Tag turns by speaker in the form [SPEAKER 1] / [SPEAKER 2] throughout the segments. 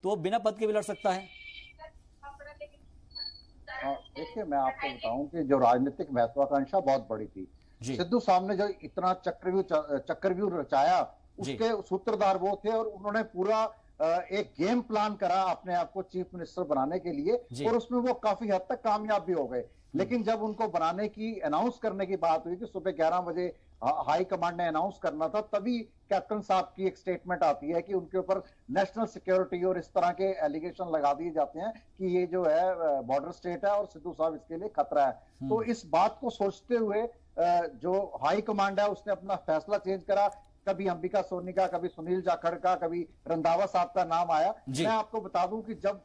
[SPEAKER 1] तो वो बिना पद के भी लड़ सकता है।
[SPEAKER 2] देखिए, मैं आपको बताऊं कि जो राजनीतिक महत्वाकांक्षा बहुत बड़ी थी।
[SPEAKER 1] जी।
[SPEAKER 2] सिद्धू साहब ने जो इतना चक्रव्यूह रचाया,
[SPEAKER 1] जी।
[SPEAKER 2] उसके सूत्रधार वो थे और उन्होंने पूरा एक गेम प्लान करा अपने आप को चीफ मिनिस्टर बनाने के लिए,
[SPEAKER 1] जी।
[SPEAKER 2] और उसमें वो काफी हद तक कामयाब भी हो गए। लेकिन जब उनको बनाने की, अनाउंस करने की बात हुई कि सुबह 11 बजे हाई कमांड ने अनाउंस करना था, तभी कैप्टन साहब की एक स्टेटमेंट आती है कि उनके ऊपर नेशनल सिक्योरिटी और इस तरह के एलिगेशन लगा दिए जाते हैं कि ये जो है बॉर्डर स्टेट है और सिद्धू साहब इसके लिए खतरा है। तो इस बात को सोचते हुए जो हाई कमांड है उसने अपना फैसला चेंज करा। कभी अंबिका सोनी का, कभी सुनील जाखड़ का, कभी रंधावा साहब का नाम आया।
[SPEAKER 1] जी।
[SPEAKER 2] मैं आपको बता दूं कि जब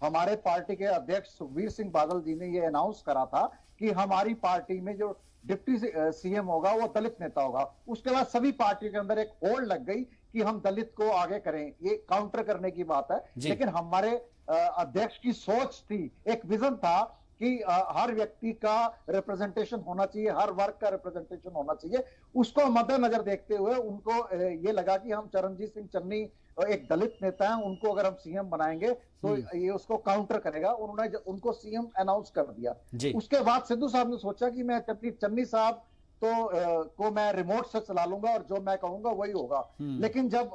[SPEAKER 2] हमारे पार्टी के अध्यक्ष सुखबीर सिंह बादल जी ने ये अनाउंस करा था कि हमारी पार्टी में जो डिप्टी सीएम होगा वो दलित नेता होगा, उसके बाद सभी पार्टी के अंदर एक होड़ लग गई कि हम दलित को आगे करें, ये काउंटर करने की बात है। लेकिन हमारे अध्यक्ष की सोच थी, एक विजन था कि हर व्यक्ति का रिप्रेजेंटेशन होना चाहिए, हर वर्ग का रिप्रेजेंटेशन होना चाहिए। उसको मद्देनजर देखते हुए उनको ये लगा कि हम चरणजीत सिंह चन्नी एक दलित नेता हैं, उनको अगर हम सीएम बनाएंगे तो ये उसको काउंटर करेगा। उन्होंने उनको सीएम अनाउंस कर दिया। उसके बाद सिद्धू साहब ने सोचा कि मैं चन्नी साहब को मैं रिमोट से चला लूंगा और जो मैं कहूंगा वही होगा। लेकिन जब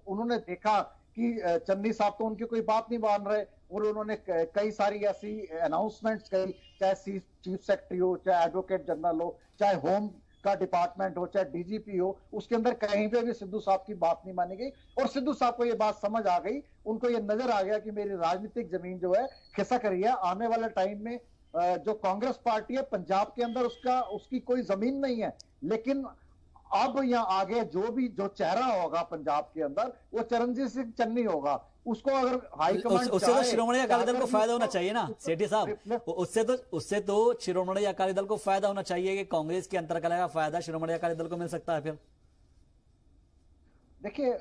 [SPEAKER 2] उन्होंने देखा कि चन्नी साहब तो उनकी कोई बात नहीं मान रहे, और उन्होंने कई सारी ऐसी अनाउंसमेंट्स करी, चाहे चीफ सेक्रेटरी हो, चाहे एडवोकेट जनरल हो, चाहे होम का डिपार्टमेंट हो, चाहे डीजीपी हो, उसके अंदर कहीं पे भी सिद्धू साहब की बात नहीं मानी गई। और सिद्धू साहब को ये बात समझ आ गई, उनको ये नजर आ गया कि मेरी राजनीतिक जमीन जो है खिसक रही है। आने वाले टाइम में जो कांग्रेस पार्टी है पंजाब के अंदर, उसकी कोई जमीन नहीं है। लेकिन अब यहाँ आगे जो चेहरा होगा पंजाब के अंदर, वो चरणजीत सिंह चन्नी होगा। उसको अगर हाईकमांड
[SPEAKER 1] उससे तो शिरोमणि अकाली दल को फायदा होना चाहिए ना सेठी साहब। उससे तो शिरोमणि अकाली दल को फायदा होना चाहिए कि कांग्रेस की अंतरकलह का फायदा शिरोमणि अकाली दल को मिल सकता है फिर।
[SPEAKER 2] देखिए,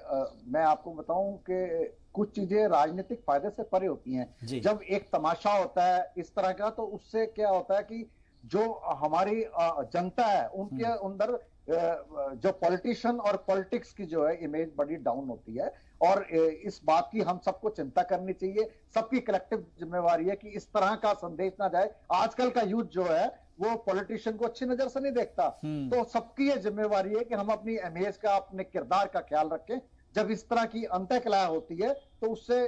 [SPEAKER 2] मैं आपको बताऊं कि कुछ चीजें राजनीतिक फायदे से परे होती हैं। जब एक तमाशा होता है इस तरह का, तो उससे क्या होता है कि जो हमारी जनता है उनके अंदर जो पॉलिटिशियन और पॉलिटिक्स की जो है इमेज बड़ी डाउन होती है। और इस बात की हम सबको चिंता करनी चाहिए, सबकी कलेक्टिव जिम्मेवारी है कि इस तरह का संदेश ना जाए। आजकल का यूथ जो है वो पॉलिटिशियन को अच्छी नजर से नहीं देखता। तो सबकी ये जिम्मेवारी है कि हम अपनी इमेज का, अपने किरदार का ख्याल रखें। जब इस तरह की अंतःकलह होती है तो उससे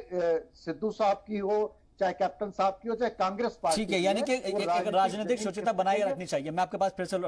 [SPEAKER 2] सिद्धू साहब की हो, चाहे कैप्टन साहब की हो, चाहे कांग्रेस पार्टी,
[SPEAKER 1] ठीक है, यानी कि एक राजनीतिक सोचता बनाए रखनी चाहिए। मैं आपके पास फिर से